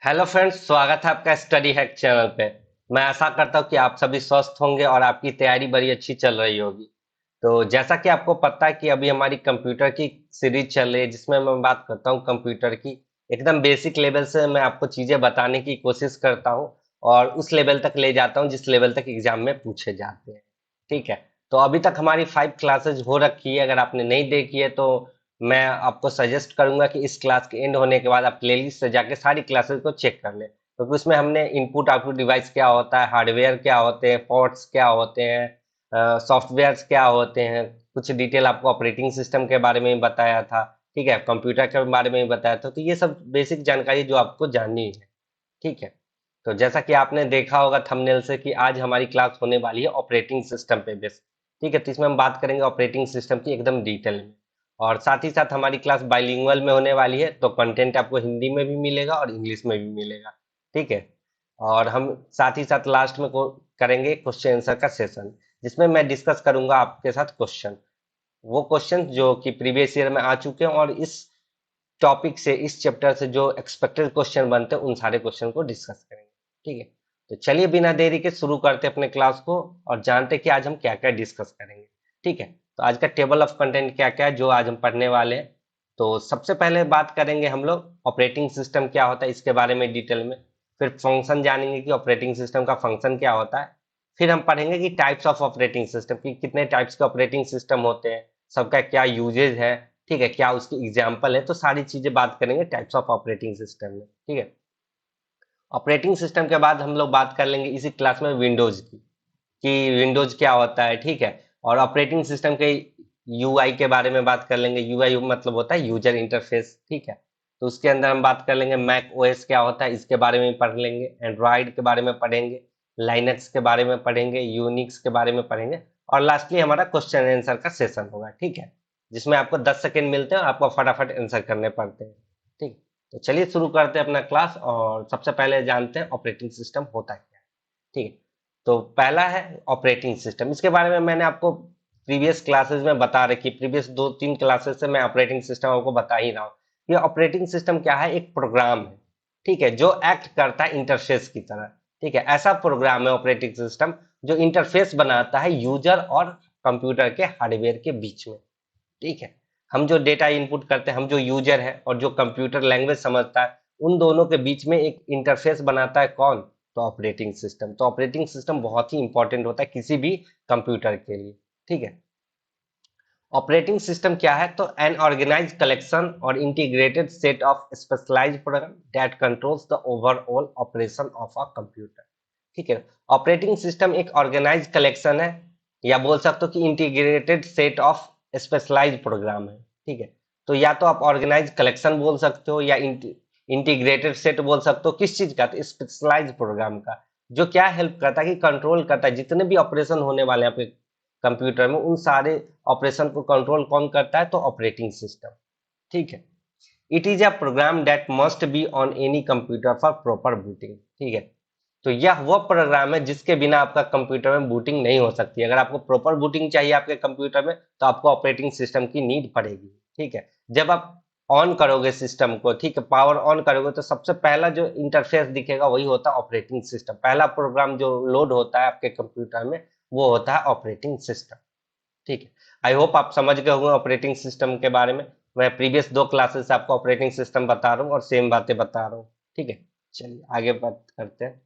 Hello friends, स्वागत है आपका स्टडी हैक चैनल पे। मैं आशा करता हूँ कि आप सभी स्वस्थ होंगे और आपकी तैयारी बड़ी अच्छी चल रही होगी। तो जैसा कि आपको पता है कि अभी हमारी कंप्यूटर की सीरीज चल रही है जिसमें मैं बात करता हूँ कंप्यूटर की एकदम बेसिक लेवल से। मैं आपको चीजें बताने की कोशिश करता हूँ और उस लेवल तक ले जाता हूँ जिस लेवल तक एग्जाम में पूछे जाते हैं। ठीक है। तो अभी तक हमारी 5 क्लासेज हो रखी है। अगर आपने नहीं देखी है तो मैं आपको सजेस्ट करूंगा कि इस क्लास के एंड होने के बाद आप प्लेलिस्ट से जाके सारी क्लासेस को चेक कर लें, क्योंकि उसमें हमने इनपुट आउटपुट डिवाइस क्या होता है, हार्डवेयर क्या होते हैं, पोर्ट्स क्या होते हैं, सॉफ्टवेयर्स क्या होते हैं, कुछ डिटेल आपको ऑपरेटिंग सिस्टम के बारे में भी बताया था। ठीक है, कंप्यूटर के बारे में भी बताया था। तो ये सब बेसिक जानकारी जो आपको जाननी है। ठीक है। तो जैसा कि आपने देखा होगा थंबनेल से कि आज हमारी क्लास होने वाली है ऑपरेटिंग सिस्टम पे बेस। ठीक है, तो इसमें हम बात करेंगे ऑपरेटिंग सिस्टम की एकदम डिटेल में। और साथ ही साथ हमारी क्लास बाइलिंगुअल में होने वाली है, तो कंटेंट आपको हिंदी में भी मिलेगा और इंग्लिश में भी मिलेगा। ठीक है। और हम साथ ही साथ लास्ट में करेंगे क्वेश्चन आंसर का सेशन, जिसमें मैं डिस्कस करूंगा आपके साथ क्वेश्चन, वो क्वेश्चन जो कि प्रीवियस ईयर में आ चुके हैं और इस टॉपिक से, इस चैप्टर से जो एक्सपेक्टेड क्वेश्चन बनते हैं उन सारे क्वेश्चन को डिस्कस करेंगे। ठीक है। तो चलिए बिना देरी के शुरू करते हैं अपने क्लास को और जानते हैं कि आज हम क्या क्या डिस्कस करेंगे। ठीक है। तो आज का टेबल ऑफ कंटेंट क्या क्या है जो आज हम पढ़ने वाले हैं। तो सबसे पहले बात करेंगे हम लोग ऑपरेटिंग सिस्टम क्या होता है इसके बारे में डिटेल में। फिर फंक्शन जानेंगे कि ऑपरेटिंग सिस्टम का फंक्शन क्या होता है। फिर हम पढ़ेंगे कि टाइप्स ऑफ ऑपरेटिंग सिस्टम की कितने टाइप्स के ऑपरेटिंग सिस्टम होते हैं, सबका क्या यूजेज है। ठीक है, क्या उसकी एग्जाम्पल है। तो सारी चीजें बात करेंगे टाइप्स ऑफ ऑपरेटिंग सिस्टम में। ठीक है। ऑपरेटिंग सिस्टम के बाद हम लोग बात कर लेंगे इसी क्लास में विंडोज की, कि विंडोज क्या होता है। ठीक है। और ऑपरेटिंग सिस्टम के यूआई के बारे में बात कर लेंगे। यूआई मतलब होता है यूजर इंटरफेस। ठीक है। तो उसके अंदर हम बात कर लेंगे मैक ओएस क्या होता है, इसके बारे में पढ़ लेंगे। एंड्रॉइड के बारे में पढ़ेंगे, लाइनक्स के बारे में पढ़ेंगे, यूनिक्स के बारे में पढ़ेंगे। और लास्टली हमारा क्वेश्चन आंसर का सेशन होगा। ठीक है, जिसमें आपको 10 सेकेंड मिलते हैं, आपको फटाफट आंसर करने पड़ते हैं। ठीक। तो चलिए शुरू करते हैं अपना क्लास और सबसे पहले जानते हैं ऑपरेटिंग सिस्टम होता है क्या। ठीक है। तो पहला है ऑपरेटिंग सिस्टम। इसके बारे में मैंने आपको प्रीवियस क्लासेस में बता रखी, प्रीवियस 2-3 क्लासेस से मैं ऑपरेटिंग सिस्टम आपको बता ही रहा हूँ। ये ऑपरेटिंग सिस्टम क्या है, एक प्रोग्राम है। ठीक है, जो एक्ट करता है इंटरफेस की तरह। ठीक है, ऐसा प्रोग्राम है ऑपरेटिंग सिस्टम जो इंटरफेस बनाता है यूजर और कंप्यूटर के हार्डवेयर के बीच में। ठीक है। हम जो डेटा इनपुट करते हैं, हम जो यूजर है और जो कंप्यूटर लैंग्वेज समझता है, उन दोनों के बीच में एक इंटरफेस बनाता है कौन, तो ऑपरेटिंग सिस्टम। तो ऑपरेटिंग सिस्टम बहुत ही इंपॉर्टेंट होता है किसी भी कंप्यूटर के लिए। ठीक है। ऑपरेटिंग सिस्टम क्या है, तो एन ऑर्गेनाइज कलेक्शन और integrated set of specialised program that controls the overall operation of a computer. ठीक है। ऑपरेटिंग सिस्टम एक ऑर्गेनाइज कलेक्शन है, या बोल सकते हो कि integrated set of specialised program है। ठीक है। तो या तो आप ऑर्गेनाइज कलेक्शन बोल सकते हो या इंटीग्रेटेड सेट बोल सकते हो। किस चीज का, तो स्पेशलाइज्ड प्रोग्राम का, जो क्या हेल्प करता है कि कंट्रोल करता है जितने भी ऑपरेशन होने वाले हैं आपके कंप्यूटर में, उन सारे ऑपरेशन को कंट्रोल कौन करता है, तो ऑपरेटिंग सिस्टम। ठीक है। It is a program that must be on any computer for proper booting. ठीक है। तो यह वो प्रोग्राम है जिसके बिना आपका कंप्यूटर में बूटिंग नहीं हो सकती। अगर आपको प्रॉपर बूटिंग चाहिए आपके कंप्यूटर में, तो आपको ऑपरेटिंग सिस्टम की नीड पड़ेगी। ठीक है। जब आप ऑन करोगे सिस्टम को, ठीक है, पावर ऑन करोगे, तो सबसे पहला जो इंटरफेस दिखेगा वही होता है ऑपरेटिंग सिस्टम। पहला प्रोग्राम जो लोड होता है आपके कंप्यूटर में वो होता है ऑपरेटिंग सिस्टम। ठीक है। आई होप आप समझ गए होंगे ऑपरेटिंग सिस्टम के बारे में। मैं प्रीवियस 2 क्लासेस से आपको ऑपरेटिंग सिस्टम बता रहा हूँ और सेम बातें बता रहा हूँ। ठीक है। चलिए आगे बात करते हैं।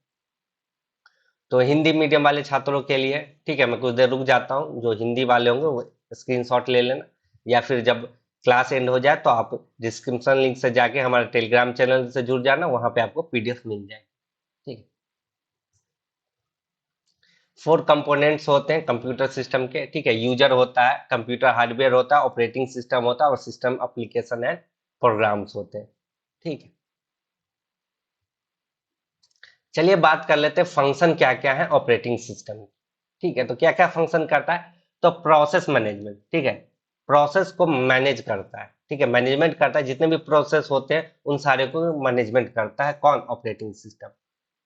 तो हिंदी मीडियम वाले छात्रों के लिए, ठीक है, मैं कुछ देर रुक जाता हूँ। जो हिंदी वाले होंगे वो स्क्रीनशॉट ले लेना, या फिर जब क्लास एंड हो जाए तो आप डिस्क्रिप्शन लिंक से जाके हमारे टेलीग्राम चैनल से जुड़ जाना, वहां पे आपको पीडीएफ मिल जाएगी। ठीक है। 4 कंपोनेंट्स होते हैं कंप्यूटर सिस्टम के। ठीक है, यूजर होता है, कंप्यूटर हार्डवेयर होता है, ऑपरेटिंग सिस्टम होता है और सिस्टम एप्लीकेशन एंड प्रोग्राम्स होते हैं। ठीक है। चलिए बात कर लेते हैं फंक्शन क्या क्या है ऑपरेटिंग सिस्टम। ठीक है, तो क्या क्या फंक्शन करता है, तो प्रोसेस मैनेजमेंट। ठीक है, प्रोसेस को मैनेज करता है। ठीक है, मैनेजमेंट करता है, जितने भी प्रोसेस होते हैं उन सारे को मैनेजमेंट करता है कौन, ऑपरेटिंग सिस्टम।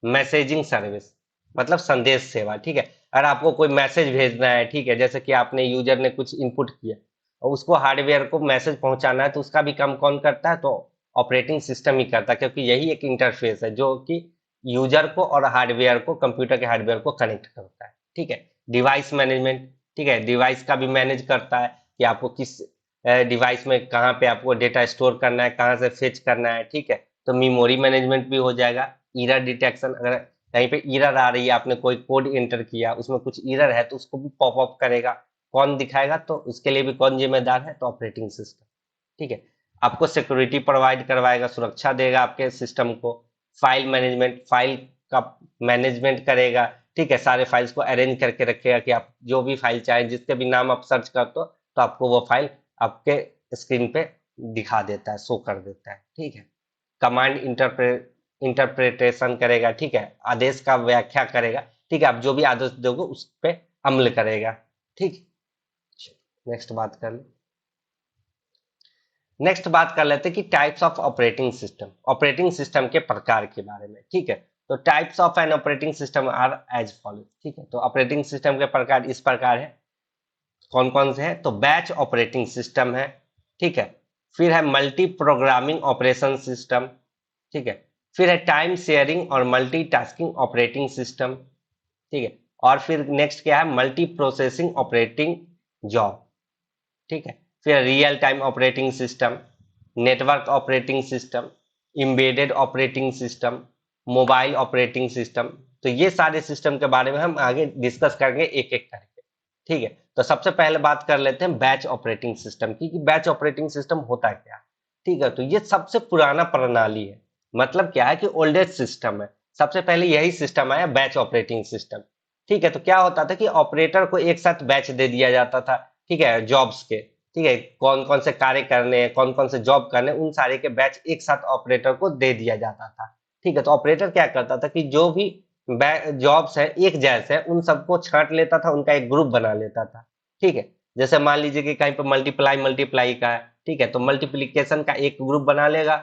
मैसेजिंग सर्विस मतलब संदेश सेवा। ठीक है, अगर आपको कोई मैसेज भेजना है, ठीक है, जैसे कि आपने यूजर ने कुछ इनपुट किया और उसको हार्डवेयर को मैसेज पहुंचाना है, तो उसका भी काम कौन करता है, तो ऑपरेटिंग सिस्टम ही करता है, क्योंकि यही एक इंटरफेस है जो कि यूजर को और हार्डवेयर को, कंप्यूटर के हार्डवेयर को कनेक्ट करता है। ठीक है, डिवाइस मैनेजमेंट, ठीक है, डिवाइस का भी मैनेज करता है कि आपको किस डिवाइस में कहाँ पे आपको डेटा स्टोर करना है, कहाँ से फेच करना है। ठीक है, तो मेमोरी मैनेजमेंट भी हो जाएगा। एरर डिटेक्शन, अगर कहीं पे एरर आ रही है, आपने कोई कोड एंटर किया, उसमें कुछ एरर है तो उसको भी पॉपअप करेगा। कौन दिखाएगा? तो उसके लिए भी कौन जिम्मेदार है? तो ऑपरेटिंग सिस्टम। ठीक है, आपको सिक्योरिटी प्रोवाइड करवाएगा, सुरक्षा देगा आपके सिस्टम को। फाइल मैनेजमेंट, फाइल का मैनेजमेंट करेगा। ठीक है, सारे फाइल्स को अरेंज करके रखेगा कि आप जो भी फाइल चाहे, जिसके भी नाम आप सर्च करते हो, तो आपको वो फाइल आपके स्क्रीन पे दिखा देता है, शो कर देता है। ठीक है, कमांड इंटरप्रिटेशन करेगा। ठीक है, आदेश का व्याख्या करेगा। ठीक है, आप जो भी आदेश दोगे उस पे अमल करेगा। ठीक, नेक्स्ट बात कर ले। नेक्स्ट बात कर लेते हैं कि types of operating system, operating system के प्रकार के बारे में। ठीक है, तो types of an operating system are as follow. ठीक है, तो ऑपरेटिंग सिस्टम के प्रकार इस प्रकार है। कौन कौन से हैं? तो बैच ऑपरेटिंग सिस्टम है। ठीक है, फिर है मल्टी प्रोग्रामिंग ऑपरेशन सिस्टम। ठीक है, फिर है टाइम शेयरिंग और मल्टीटास्किंग ऑपरेटिंग सिस्टम। ठीक है, और फिर नेक्स्ट क्या है? Multi processing operating job. ठीक है, फिर real time operating system, network operating system, embedded operating system, mobile operating system. तो ये सारे सिस्टम के बारे में हम आगे डिस्कस करेंगे एक एक करके। ठीक है, तो सबसे पहले बात कर लेते हैं बैच ऑपरेटिंग सिस्टम की, कि बैच ऑपरेटिंग सिस्टम होता क्या है। ठीक है, तो ये सबसे पुराना प्रणाली है। मतलब क्या है कि ओल्डेस्ट सिस्टम है। सबसे पहले यही सिस्टम आया, बैच ऑपरेटिंग सिस्टम। ठीक है, तो क्या होता था कि ऑपरेटर को एक साथ बैच दे दिया जाता था। ठीक है, जॉब्स के। ठीक है, कौन कौन से कार्य करने हैं, कौन कौन से जॉब करने हैं, उन सारे के बैच एक साथ ऑपरेटर को दे दिया जाता था। ठीक है, तो ऑपरेटर क्या करता था कि जो भी जॉब्स है एक जैसे है, उन सबको छांट लेता था, उनका एक ग्रुप बना लेता था। ठीक है, जैसे मान लीजिए कि कहीं पर मल्टीप्लाई मल्टीप्लाई का है। ठीक है, तो मल्टीप्लीकेशन का एक ग्रुप बना लेगा।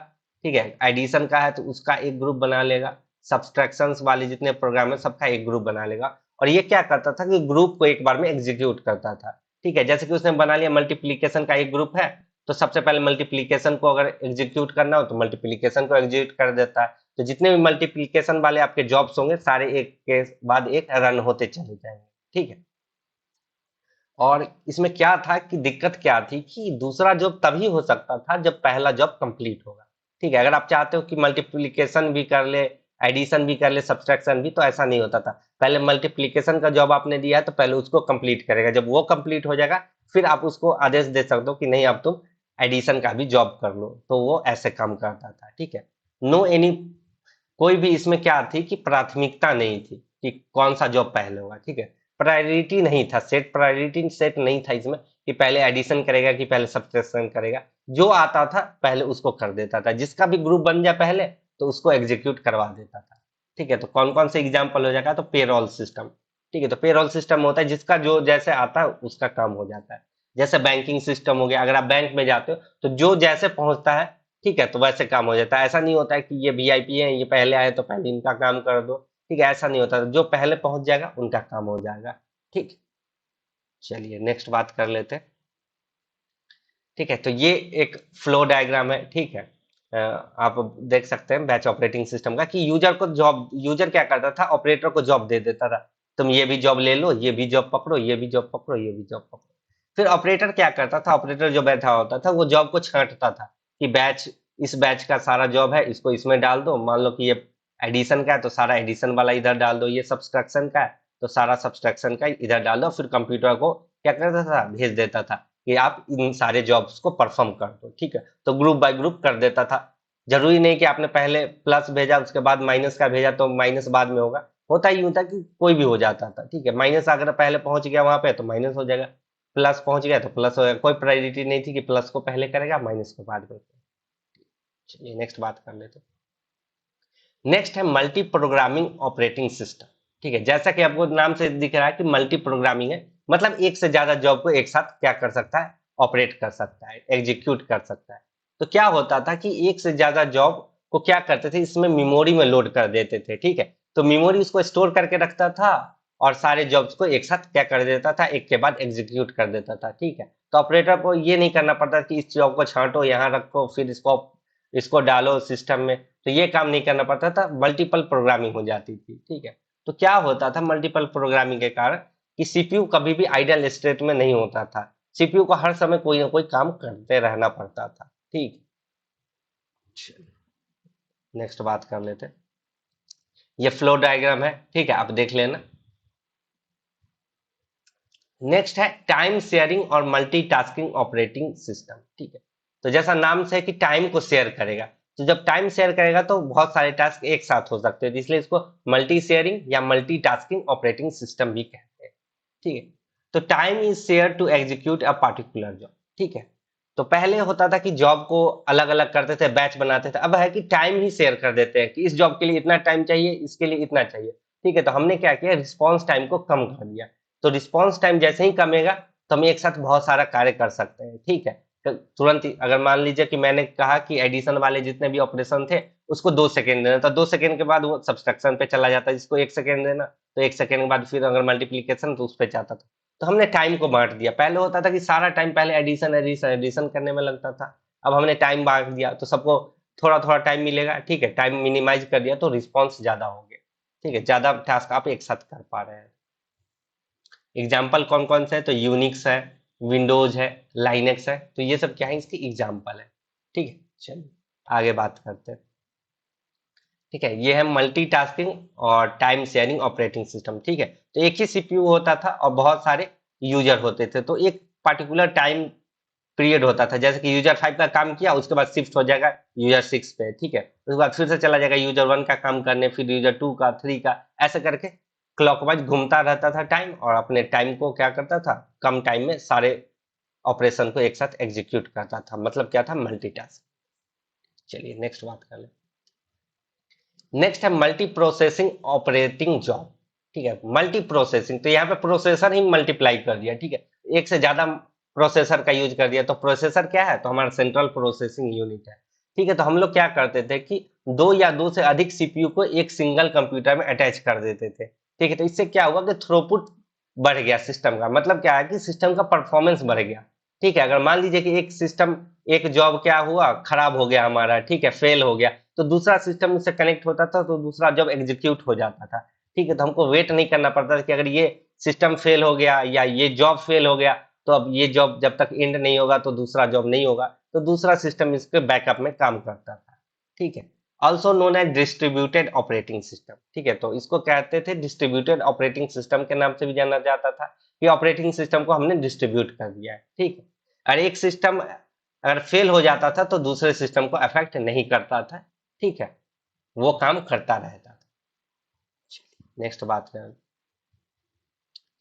ठीक है, एडिशन का है तो उसका एक ग्रुप बना लेगा। सब्सट्रैक्शन वाले जितने प्रोग्राम है सबका एक ग्रुप बना लेगा। और ये क्या करता था कि ग्रुप को एक बार में एग्जीक्यूट करता था। ठीक है, जैसे कि उसने बना लिया मल्टीप्लीकेशन का एक ग्रुप है, तो सबसे पहले मल्टीप्लीकेशन को अगर एग्जीक्यूट करना हो तो मल्टीप्लीकेशन को एग्जीक्यूट कर देता है। तो जितने भी मल्टीप्लीकेशन वाले आपके जॉब्स होंगे सारे एक के बाद एक रन होते चले जाएंगे। ठीक है, और इसमें क्या था कि दिक्कत क्या थी कि दूसरा जॉब तभी हो सकता था जब पहला जॉब कंप्लीट होगा। ठीक है, अगर आप चाहते हो कि मल्टीप्लिकेशन भी कर ले, एडिशन भी कर ले, सब्सट्रैक्शन भी, तो ऐसा नहीं होता था। पहले मल्टीप्लिकेशन का जॉब आपने दिया है तो पहले उसको कंप्लीट करेगा। जब वो कंप्लीट हो जाएगा फिर आप उसको आदेश दे सकते हो कि नहीं अब तुम एडिशन का भी जॉब कर लो, तो वो ऐसे काम करता था। ठीक है, नो एनी, कोई भी इसमें क्या थी कि प्राथमिकता नहीं थी कि कौन सा जॉब पहले होगा। ठीक है, प्रायोरिटी नहीं था, सेट प्रायोरिटी सेट नहीं था इसमें कि पहले एडिशन करेगा कि पहले सब्ट्रैक्शन करेगा। जो आता था पहले उसको कर देता था, जिसका भी ग्रुप बन जाए पहले तो उसको एग्जीक्यूट करवा देता था। ठीक है, तो कौन कौन से एग्जाम्पल हो जाएगा? तो पेरोल सिस्टम। ठीक है, तो पेरोल सिस्टम होता है जिसका जो जैसे आता है उसका काम हो जाता है। जैसे बैंकिंग सिस्टम हो गया, अगर आप बैंक में जाते हो तो जो जैसे पहुंचता है, ठीक है, तो वैसे काम हो जाता है। ऐसा नहीं होता है कि ये वीआईपी है, ये पहले आए तो पहले इनका काम कर दो। ठीक है, ऐसा नहीं होता, जो पहले पहुंच जाएगा उनका काम हो जाएगा। ठीक, चलिए नेक्स्ट बात कर लेते हैं। ठीक है, तो ये एक फ्लो डायग्राम है। ठीक है, आप देख सकते हैं बैच ऑपरेटिंग सिस्टम का कि यूजर को जॉब, यूजर क्या करता था, ऑपरेटर को जॉब दे देता था, तुम ये भी जॉब ले लो, ये भी जॉब पकड़ो, ये भी जॉब पकड़ो, ये भी जॉब पकड़ो। फिर ऑपरेटर क्या करता था, ऑपरेटर जो बैठा होता था वो जॉब को छांटता था कि बैच, इस बैच का सारा जॉब है इसको इसमें डाल दो। मान लो कि ये एडिशन का है तो सारा एडिशन वाला इधर डाल दो, ये सब्सट्रैक्शन का है तो सारा सब्सट्रैक्शन का इधर डाल दो। फिर कंप्यूटर को क्या करता था, भेज देता था कि आप इन सारे जॉब्स को परफॉर्म कर दो। ठीक है, तो ग्रुप बाय ग्रुप कर देता था। जरूरी नहीं कि आपने पहले प्लस भेजा उसके बाद माइनस का भेजा तो माइनस बाद में होगा। होता ही होता कि कोई भी हो जाता था। ठीक है, माइनस अगर पहले पहुंच गया वहां पे तो माइनस हो जाएगा, प्लस पहुंच गया तो प्लस हो जाएगा। कोई प्रायोरिटी नहीं थी कि प्लस को पहले करेगा माइनस को बाद में। चलिए नेक्स्ट बात कर लेते हैं। नेक्स्ट है मल्टी प्रोग्रामिंग ऑपरेटिंग सिस्टम। ठीक है, जैसा कि आपको नाम से दिख रहा है कि मल्टी प्रोग्रामिंग है, मतलब एक से ज्यादा जॉब को एक साथ क्या कर सकता है, ऑपरेट कर सकता है, एग्जीक्यूट कर सकता है। तो क्या होता था कि एक से ज्यादा जॉब को क्या करते थे, इसमें मेमोरी में लोड कर देते थे। ठीक है, तो मेमोरी उसको स्टोर करके रखता था और सारे जॉब्स को एक साथ क्या कर देता था, एक के बाद एग्जीक्यूट कर देता था। ठीक है, तो ऑपरेटर को ये नहीं करना पड़ता कि इस जॉब को छांटो, यहाँ रखो, फिर इसको इसको डालो सिस्टम में, तो ये काम नहीं करना पड़ता था, मल्टीपल प्रोग्रामिंग हो जाती थी। ठीक है, तो क्या होता था मल्टीपल प्रोग्रामिंग के कारण कि सीपीयू कभी भी आइडल स्टेट में नहीं होता था, सीपीयू को हर समय कोई ना कोई काम करते रहना पड़ता था। ठीक, नेक्स्ट बात कर लेते हैं। ये फ्लो डायग्राम है, ठीक है, आप देख लेना। नेक्स्ट है टाइम शेयरिंग और मल्टीटास्किंग ऑपरेटिंग सिस्टम। ठीक है, तो जैसा नाम से है कि टाइम को शेयर करेगा, तो जब टाइम शेयर करेगा तो बहुत सारे टास्क एक साथ हो सकते हैं, इसलिए इसको मल्टी शेयरिंग या मल्टीटास्किंग ऑपरेटिंग सिस्टम भी कहते हैं। ठीक है, तो time is share to execute a particular job. ठीक है, तो पहले होता था कि जॉब को अलग अलग करते थे, बैच बनाते थे, अब है कि टाइम ही शेयर कर देते हैं कि इस जॉब के लिए इतना टाइम चाहिए, इसके लिए इतना चाहिए। ठीक है, तो हमने क्या किया, रिस्पॉन्स टाइम को कम कर दिया, तो रिस्पॉन्स टाइम जैसे ही कमेगा तो हम एक साथ बहुत सारा कार्य कर सकते हैं। ठीक है, तो तुरंत ही अगर मान लीजिए कि मैंने कहा कि एडिशन वाले जितने भी ऑपरेशन थे उसको 2 सेकेंड देना, तो 2 सेकेंड के बाद वो सब्सट्रैक्शन पे चला जाता है, जिसको 1 सेकेंड देना तो 1 सेकेंड के बाद फिर अगर मल्टीप्लीकेशन तो उस पर जाता था। तो हमने टाइम को बांट दिया, पहले होता था कि सारा टाइम पहले एडिशन एडिशन एडिशन करने में लगता था, अब हमने टाइम बांट दिया तो सबको थोड़ा थोड़ा टाइम मिलेगा। ठीक है, टाइम मिनिमाइज कर दिया तो रिस्पॉन्स ज्यादा हो गया। ठीक है, ज्यादा टास्क आप एक साथ कर पा रहे हैं। एग्जाम्पल कौन कौन से है, तो यूनिक्स है, विंडोज है, लाइनेक्स है, तो ये सब क्या है, इसकी एग्जाम्पल है। ठीक है, चलिए आगे बात करते हैं। ठीक है, ये है मल्टीटास्किंग और टाइम शेयरिंग ऑपरेटिंग सिस्टम। ठीक है, तो एक ही सीपीयू होता था और बहुत सारे यूजर होते थे, तो एक पर्टिकुलर टाइम पीरियड होता था, जैसे कि यूजर 5 का काम किया उसके बाद शिफ्ट हो जाएगा यूजर 6 पे। ठीक है, उसके बाद फिर से चला जाएगा यूजर 1 का काम करने, फिर यूजर 2 का, 3 का, ऐसे करके क्लॉकवाइज घूमता रहता था टाइम, और अपने टाइम को क्या करता था, कम टाइम में सारे ऑपरेशन को एक साथ एग्जीक्यूट करता था, मतलब क्या था, मल्टीटास्क। चलिए नेक्स्ट बात कर ले। नेक्स्ट है मल्टी प्रोसेसिंग ऑपरेटिंग जॉब। ठीक है, मल्टी प्रोसेसिंग, तो यहाँ पे प्रोसेसर ही मल्टीप्लाई कर दिया। ठीक है, एक से ज्यादा प्रोसेसर का यूज कर दिया, तो प्रोसेसर क्या है, तो हमारा सेंट्रल प्रोसेसिंग यूनिट है। ठीक है, तो हम लोग क्या करते थे कि दो या दो से अधिक सीपीयू को एक सिंगल कंप्यूटर में अटैच कर देते थे। ठीक है, तो इससे क्या हुआ कि थ्रूपुट बढ़ गया सिस्टम का, मतलब क्या है कि सिस्टम का परफॉर्मेंस बढ़ गया। ठीक है, अगर मान लीजिए कि एक सिस्टम, एक जॉब क्या हुआ, खराब हो गया हमारा, ठीक है, फेल हो गया, तो दूसरा सिस्टम उससे कनेक्ट होता था तो दूसरा जॉब एग्जीक्यूट हो जाता था। ठीक है, तो हमको वेट नहीं करना पड़ता था कि अगर ये सिस्टम फेल हो गया या ये जॉब फेल हो गया तो अब ये जॉब जब तक एंड नहीं होगा तो दूसरा जॉब नहीं होगा, तो दूसरा सिस्टम इसके बैकअप में काम करता था। ठीक है, also known as distributed operating system. ठीक है, तो इसको कहते थे डिस्ट्रीब्यूटेड ऑपरेटिंग सिस्टम के नाम से भी जाना जाता था कि ऑपरेटिंग सिस्टम को हमने डिस्ट्रीब्यूट कर दिया है। ठीक है, और एक सिस्टम अगर फेल हो जाता था तो दूसरे सिस्टम को अफेक्ट नहीं करता था। ठीक है, वो काम करता रहता था। नेक्स्ट बात करें।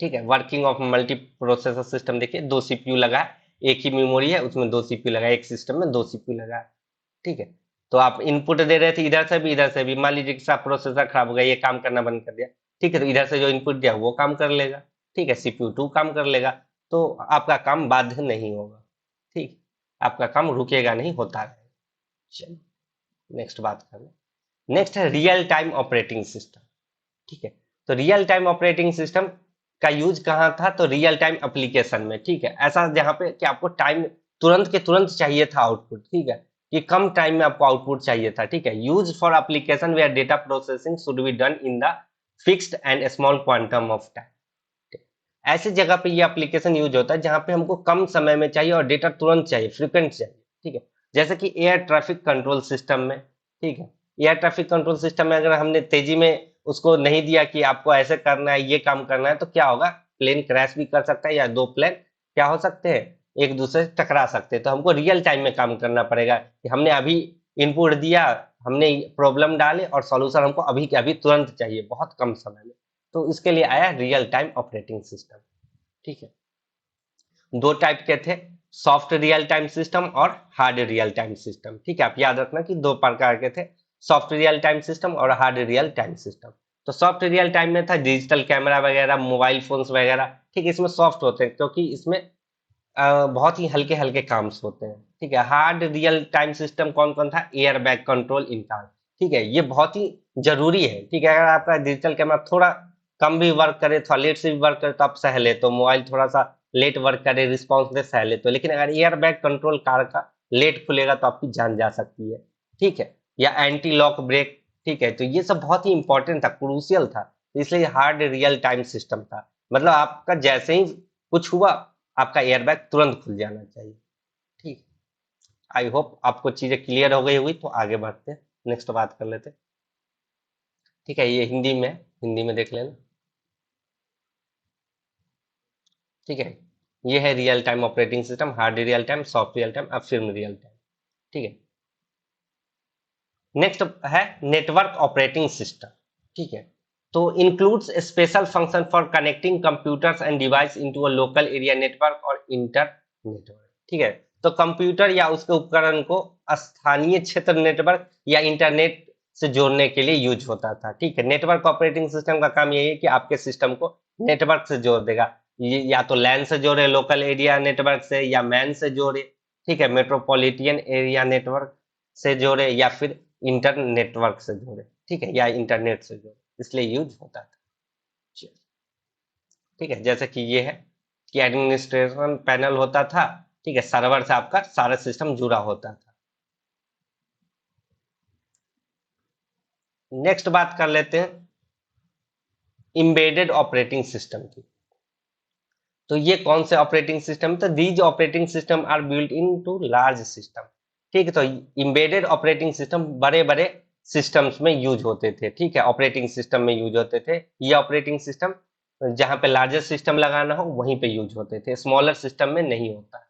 ठीक है, working of multi processor system, देखिए 2 सीपीयू लगा है, एक ही मेमोरी है उसमें 2 सीपीयू लगा है, एक सिस्टम में 2 सीपीयू लगा है। ठीक है, तो आप इनपुट दे रहे थे इधर से भी इधर से भी, मान लीजिए कि सब प्रोसेसर खराब हो गया, ये काम करना बंद कर दिया। ठीक है, तो इधर से जो इनपुट दिया वो काम कर लेगा। ठीक है, सीपीयू 2 काम कर लेगा, तो आपका काम बाधित नहीं होगा। ठीक, आपका काम रुकेगा नहीं, होता रहेगा। चलिए नेक्स्ट बात कर लें। नेक्स्ट है रियल टाइम ऑपरेटिंग सिस्टम। ठीक है, तो रियल टाइम ऑपरेटिंग सिस्टम का यूज कहाँ था, तो रियल टाइम एप्लीकेशन में। ठीक है, ऐसा जहाँ पे कि आपको टाइम तुरंत के तुरंत चाहिए था आउटपुट। ठीक है, कि कम टाइम में आपको आउटपुट चाहिए था। ठीक है, use for application where data processing should be done in the fixed and small quantum of time. ऐसी जगह पे ये एप्लीकेशन यूज होता है जहां पे हमको कम समय में चाहिए और डेटा तुरंत चाहिए, फ्रीक्वेंट चाहिए। ठीक है, जैसे कि एयर ट्रैफिक कंट्रोल सिस्टम में। ठीक है, एयर ट्रैफिक कंट्रोल सिस्टम में अगर हमने तेजी में उसको नहीं दिया कि आपको ऐसे करना है, ये काम करना है, तो क्या होगा, प्लेन क्रैश भी कर सकता है या दो प्लेन क्या हो सकते हैं, एक दूसरे से टकरा सकते हैं। तो हमको रियल टाइम में काम करना पड़ेगा कि हमने अभी इनपुट दिया, हमने प्रॉब्लम डाले और सॉल्यूशन हमको अभी के अभी तुरंत चाहिए, बहुत कम समय में। तो इसके लिए आया रियल टाइम ऑपरेटिंग सिस्टम। ठीक है, दो टाइप के थे, सॉफ्ट रियल टाइम सिस्टम और हार्ड रियल टाइम सिस्टम। ठीक है, आप याद रखना कि दो प्रकार के थे, सॉफ्ट रियल टाइम सिस्टम और हार्ड रियल टाइम सिस्टम। तो सॉफ्ट रियल टाइम में था डिजिटल कैमरा वगैरह, मोबाइल फोन्स वगैरह। ठीक है, इसमें सॉफ्ट होते हैं क्योंकि इसमें बहुत ही हल्के हल्के काम होते हैं। ठीक है, हार्ड रियल टाइम सिस्टम कौन कौन था, एयर बैग कंट्रोल इन कार। ठीक है, ये बहुत ही जरूरी है। ठीक है, अगर आपका डिजिटल कैमरा थोड़ा कम भी वर्क करे, थोड़ा लेट से भी वर्क करे तो आप सह ले, तो मोबाइल थोड़ा सा लेट वर्क करे, रिस्पॉन्स दे, सह ले तो, लेकिन अगर एयर बैग कंट्रोल कार का लेट खुलेगा तो आपकी जान जा सकती है। ठीक है, या एंटी लॉक ब्रेक, ठीक है। तो ये सब बहुत ही इंपॉर्टेंट था, क्रूशियल था, तो इसलिए हार्ड रियल टाइम सिस्टम था। मतलब आपका जैसे ही कुछ हुआ, आपका एयरबैग तुरंत खुल जाना चाहिए। ठीक, आई होप आपको चीजें क्लियर हो गई होगी, तो आगे बढ़ते हैं, नेक्स्ट बात कर लेते हैं। ठीक है, ये हिंदी में है, हिंदी में देख लेना। ठीक है, ये है real time operating system, hard real time, soft real time, अब फिर रियल टाइम। ठीक है, नेक्स्ट है नेटवर्क ऑपरेटिंग सिस्टम। ठीक है, तो includes special function for connecting computers and device into a local area network और इंटर नेटवर्क। ठीक है, तो कंप्यूटर या उसके उपकरण को स्थानीय क्षेत्र नेटवर्क या इंटरनेट से जोड़ने के लिए यूज होता था। ठीक है, नेटवर्क ऑपरेटिंग सिस्टम का काम यही है कि आपके सिस्टम को नेटवर्क से जोड़ देगा, या तो लैन से जोड़े लोकल एरिया नेटवर्क से, या मैन से जोड़े, ठीक है, मेट्रोपॉलिटन एरिया नेटवर्क से जोड़े, या फिर इंटर नेटवर्क से जोड़े, ठीक है, या इंटरनेट से जोड़े, इसलिए यूज होता था। चलिए, ठीक है, जैसे कि ये है कि एडमिनिस्ट्रेशन पैनल होता था, ठीक है, सर्वर से आपका सारा सिस्टम जुड़ा होता था। नेक्स्ट बात कर लेते हैं एम्बेडेड ऑपरेटिंग सिस्टम की। तो ये कौन से ऑपरेटिंग सिस्टम, तो these operating system are built in to large system. ठीक है, तो एम्बेडेड ऑपरेटिंग सिस्टम बड़े बड़े सिस्टम्स में यूज होते थे। ठीक है, ऑपरेटिंग सिस्टम में यूज होते थे। ये ऑपरेटिंग सिस्टम जहां पे लार्जेस्ट सिस्टम लगाना हो वहीं पे यूज होते थे, स्मॉलर सिस्टम में नहीं होता।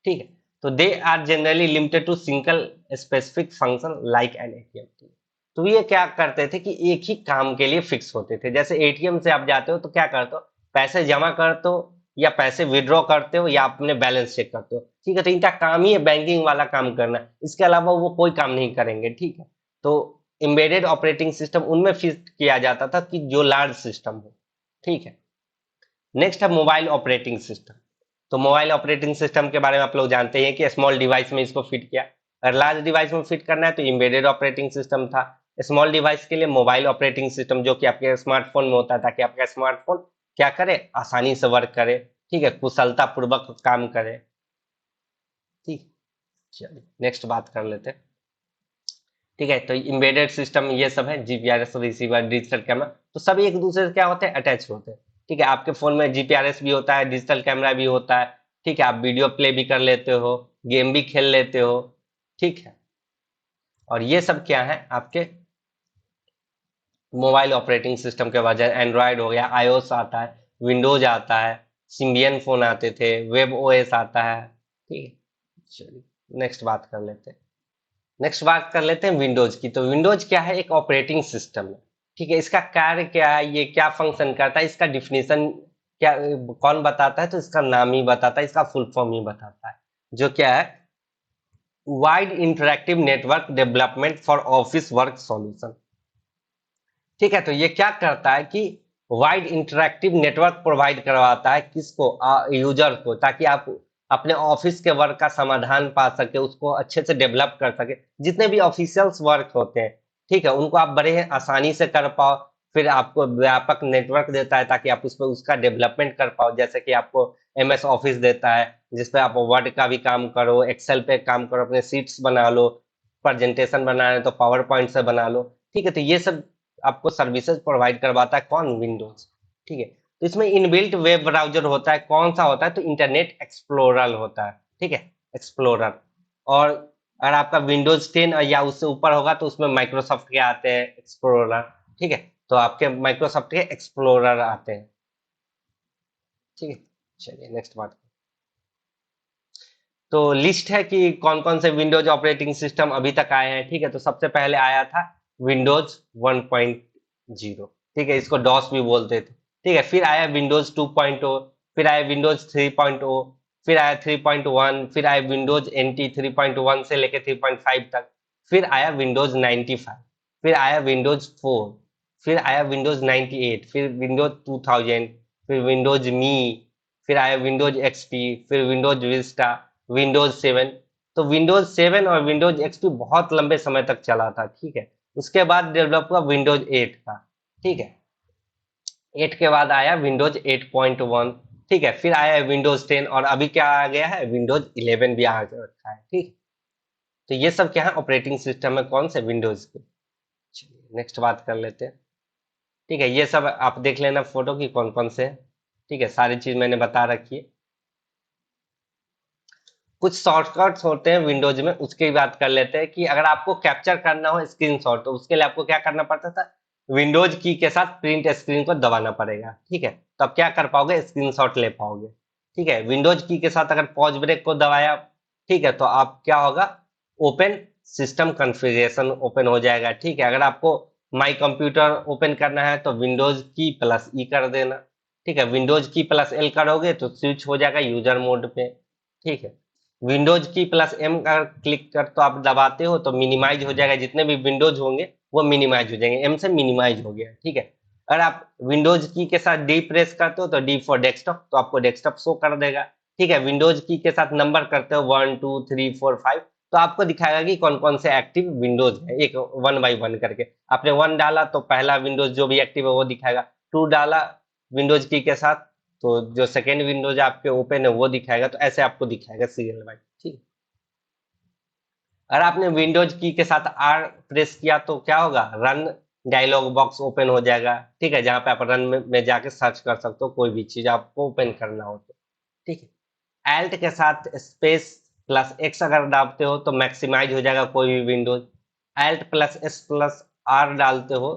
ठीक है, तो they are generally limited to single specific function like an ATM. तो ये क्या करते थे कि एक ही काम के लिए फिक्स होते थे। जैसे एटीएम से आप जाते हो तो क्या करते हो, पैसे जमा करते हो, या पैसे विड्रॉ करते हो, या अपने बैलेंस चेक करते हो। ठीक है, तो इनका काम ही है बैंकिंग वाला काम करना, इसके अलावा वो कोई काम नहीं करेंगे। ठीक है, तो एम्बेडेड ऑपरेटिंग सिस्टम उनमें फिट किया जाता था कि जो लार्ज सिस्टम हो। ठीक है, नेक्स्ट है मोबाइल ऑपरेटिंग सिस्टम। तो मोबाइल ऑपरेटिंग सिस्टम के बारे में आप लोग जानते हैं कि स्मॉल डिवाइस में इसको फिट किया, अगर लार्ज डिवाइस में फिट करना है तो एम्बेडेड ऑपरेटिंग सिस्टम था। स्मॉल डिवाइस के लिए मोबाइल ऑपरेटिंग सिस्टम, जो कि आपके स्मार्टफोन में होता था, कि आपका स्मार्टफोन क्या करे, आसानी से वर्क करे, ठीक है, कुशलता पूर्वक काम करे। ठीक, चलिए नेक्स्ट बात कर लेते हैं। ठीक है, तो एम्बेडेड सिस्टम ये सब है, जीपीआरएस, रिसीवर, डिजिटल कैमरा, तो सब एक दूसरे से क्या होते हैं, अटैच होते हैं। ठीक है, आपके फोन में जीपीआरएस भी होता है, डिजिटल कैमरा भी होता है। ठीक है, आप वीडियो प्ले भी कर लेते हो, गेम भी खेल लेते हो। ठीक है, और ये सब क्या है आपके मोबाइल ऑपरेटिंग सिस्टम के वजह, एंड्रॉयड हो गया, आईओएस आता है, विंडोज आता है, सिम्बियन फोन आते थे, वेब ओएस आता है। ठीक है, चलिए नेक्स्ट बात कर लेते हैं। नेक्स्ट बात कर लेते हैं विंडोज की। तो विंडोज क्या है, एक ऑपरेटिंग सिस्टम है। ठीक है, इसका कार्य क्या है, ये क्या फंक्शन करता है, इसका डिफिनेशन क्या, कौन बताता है, तो इसका नाम ही बताता है, इसका फुल फॉर्म ही बताता है, जो क्या है, wide interactive network development for office work solution. ठीक है, तो ये क्या करता है कि वाइड इंटरैक्टिव नेटवर्क प्रोवाइड करवाता है, किसको, यूजर को, ताकि आप अपने ऑफिस के वर्क का समाधान पा सके, उसको अच्छे से डेवलप कर सके। जितने भी ऑफिशियल्स वर्क होते हैं, ठीक है, उनको आप बड़े आसानी से कर पाओ। फिर आपको व्यापक नेटवर्क देता है ताकि आप उस पर उसका डेवलपमेंट कर पाओ। जैसे कि आपको एमएस ऑफिस देता है, जिसपे आप वर्ड का भी काम करो, एक्सेल पे काम करो, अपने सीट्स बना लो, प्रेजेंटेशन बनाना है तो पावर पॉइंट से बना लो। ठीक है, तो ये सब आपको सर्विसेज प्रोवाइड करवाता है कौन, विंडोज। ठीक है, तो इसमें इनबिल्ट वेब ब्राउजर होता है, कौन सा होता है, तो इंटरनेट एक्सप्लोरर होता है। ठीक है, एक्सप्लोरर। और अगर आपका विंडोज 10 या उससे ऊपर होगा तो उसमें माइक्रोसॉफ्ट के आते हैं एक्सप्लोरर। ठीक है, तो आपके माइक्रोसॉफ्ट के एक्सप्लोरर आते हैं। ठीक है, चलिए नेक्स्ट बात। तो लिस्ट है कि कौन कौन से विंडोज ऑपरेटिंग सिस्टम अभी तक आए हैं। ठीक है, तो सबसे पहले आया था विंडोज 1.0। ठीक है, इसको डॉस भी बोलते थे। ठीक है, फिर आया विंडोज 2.0, फिर आया विंडोज 3.0, फिर आया 3.1, फिर आया विंडोज एनटी 3.1 से लेके 3.5 तक, फिर आया विंडोज 95, फिर आया विंडोज 4, फिर आया विंडोज 98, फिर विंडोज 2000, फिर विंडोज मी, फिर आया विंडोज एक्सपी, फिर विंडोज विस्टा, विंडोज 7। तो विंडोज 7 और विंडोज एक्सपी बहुत लंबे समय तक चला था। ठीक है, उसके बाद डेवलप हुआ विंडोज 8 का। ठीक है, 8 के बाद आया विंडोज 8.1। ठीक है, फिर आया विंडोज 10, और अभी क्या आ गया है, विंडोज 11 भी आ रखा है। ठीक, तो ये सब क्या है, ऑपरेटिंग सिस्टम है कौन से, विंडोज के। चलिए नेक्स्ट बात कर लेते हैं। ठीक है, ये सब आप देख लेना फोटो की कौन कौन से है। ठीक है, सारी चीज मैंने बता रखी है। कुछ शॉर्टकट्स होते हैं विंडोज में, उसकी बात कर लेते हैं कि अगर आपको कैप्चर करना हो स्क्रीनशॉट तो उसके लिए आपको क्या करना पड़ता था, विंडोज की के साथ प्रिंट स्क्रीन को दबाना पड़ेगा। ठीक है, तो आप क्या कर पाओगे, स्क्रीनशॉट ले पाओगे। ठीक है, विंडोज की के साथ अगर पॉज ब्रेक को दबाया, ठीक है, तो आप क्या होगा, ओपन सिस्टम कॉन्फ़िगरेशन ओपन हो जाएगा। ठीक है, अगर आपको माई कंप्यूटर ओपन करना है तो विंडोज की प्लस ई कर देना। ठीक है, विंडोज की प्लस एल करोगे तो स्विच हो जाएगा यूजर मोड पे। ठीक है, विंडोज की प्लस एम अगर क्लिक कर तो आप दबाते हो तो मिनिमाइज हो जाएगा, जितने भी विंडोज होंगे वो मिनिमाइज हो जाएंगे, एम से मिनिमाइज हो गया। ठीक है, अगर आप विंडोज की के साथ डी प्रेस करते हो तो डी फॉर डेस्कटॉप, तो आपको डेस्कटॉप शो कर देगा। ठीक है, विंडोज की के साथ नंबर करते हो 1 2 3 4 5, तो आपको दिखाएगा कि कौन कौन से एक्टिव विंडोज है, एक 1 बाई 1 करके। आपने 1 डाला तो पहला विंडोज जो भी एक्टिव है वो दिखाएगा, 2 डाला विंडोज की के साथ तो जो सेकेंड विंडोज आपके ओपन है वो दिखाएगा, तो ऐसे आपको दिखाएगा सीरियल वाइज। ठीक, अगर आपने विंडोज की के साथ आर प्रेस किया तो क्या होगा, रन डायलॉग बॉक्स ओपन हो जाएगा। ठीक है, जहां पे आप रन में जाके सर्च कर सकते हो कोई भी चीज आपको ओपन करना हो तो। ठीक है, एल्ट के साथ स्पेस प्लस एक्स अगर दाबते हो तो मैक्सिमाइज हो जाएगा कोई भी Windows. Alt plus S plus R डालते हो,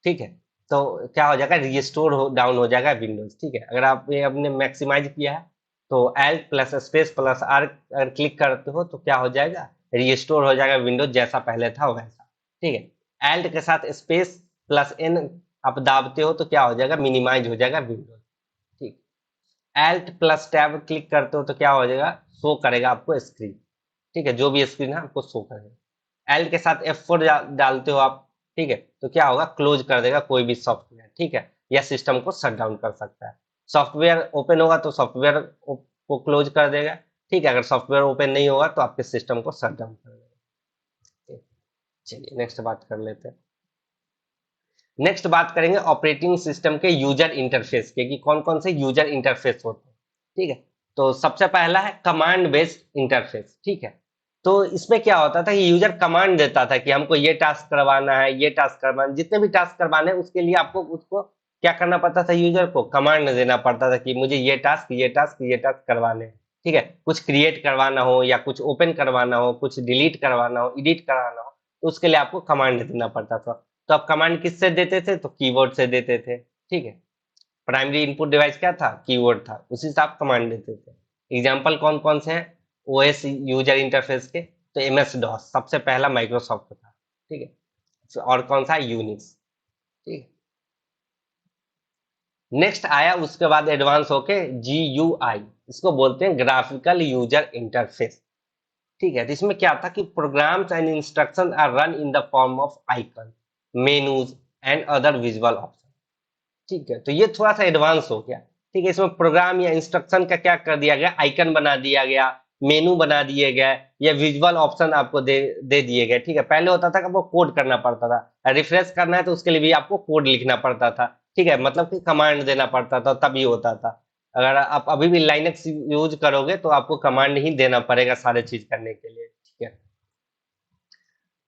ठीक है, तो क्या हो जाएगा, रिस्टोर हो डाउन हो जाएगा विंडोज। ठीक है, अगर आप ये अपने मैक्सिमाइज किया है तो alt plus space plus R अगर क्लिक करते हो तो क्या हो जाएगा, रिस्टोर हो जाएगा विंडोज जैसा पहले था वैसा। ठीक है, एल्ट के साथ स्पेस प्लस एन आप दाबते हो तो क्या हो जाएगा, मिनिमाइज हो जाएगा विंडोज। ठीक, एल्ट प्लस टैब क्लिक करते हो तो क्या हो जाएगा, शो करेगा आपको स्क्रीन। ठीक है, जो भी स्क्रीन है आपको शो करेगा। एल्ट के साथ F4 डालते हो आप, ठीक है, तो क्या होगा, क्लोज कर देगा कोई भी सॉफ्टवेयर। ठीक है, या सिस्टम को शट डाउन कर सकता है। सॉफ्टवेयर ओपन होगा तो सॉफ्टवेयर को क्लोज कर देगा। ठीक है, अगर सॉफ्टवेयर ओपन नहीं होगा तो आपके सिस्टम को शट डाउन कर देगा। चलिए नेक्स्ट बात कर लेते हैं। नेक्स्ट बात करेंगे ऑपरेटिंग सिस्टम के यूजर इंटरफेस के, कि कौन कौन से यूजर इंटरफेस होते हैं। ठीक है, तो सबसे पहला है कमांड बेस्ड इंटरफेस। ठीक है, तो इसमें क्या होता था कि यूजर कमांड देता था कि हमको ये टास्क करवाना है, ये टास्क करवाना, जितने भी टास्क करवाने हैं उसके लिए आपको उसको क्या करना पड़ता था, यूजर को कमांड देना पड़ता था कि मुझे ये टास्क ये टास्क ये टास्क करवाने हैं। ठीक है, कुछ क्रिएट करवाना हो या कुछ ओपन करवाना हो, कुछ डिलीट करवाना हो, एडिट कराना हो, तो उसके लिए आपको कमांड देना पड़ता था। तो आप कमांड किससे देते थे, तो कीबोर्ड से देते थे। ठीक है, प्राइमरी इनपुट डिवाइस क्या था, कीबोर्ड था, उसी से आप कमांड देते थे। एग्जाम्पल कौन कौन से हैं ओएस यूजर इंटरफेस के, तो एमएस डॉस सबसे पहला माइक्रोसॉफ्ट था। ठीक है, और कौन सा, यूनिक्स। ठीक है, नेक्स्ट आया उसके बाद एडवांस होके GUI, इसको बोलते हैं ग्राफिकल यूजर इंटरफेस। ठीक है, तो इसमें क्या था कि programs and instruction are run in the form of icon, menus and other visual option. ठीक है, तो ये थोड़ा सा एडवांस हो गया। ठीक है, इसमें प्रोग्राम या इंस्ट्रक्शन का क्या कर दिया गया, आइकन बना दिया गया, मेनू बना दिए गए, या विजुअल ऑप्शन आपको दे दिए गए। ठीक है, पहले होता था कि आपको कोड करना पड़ता था, रिफ्रेश करना है तो उसके लिए भी आपको कोड लिखना पड़ता था। ठीक है, मतलब कि कमांड देना पड़ता था तभी होता था। अगर आप अभी भी लाइनक्स यूज करोगे तो आपको कमांड ही देना पड़ेगा सारे चीज करने के लिए। ठीक है,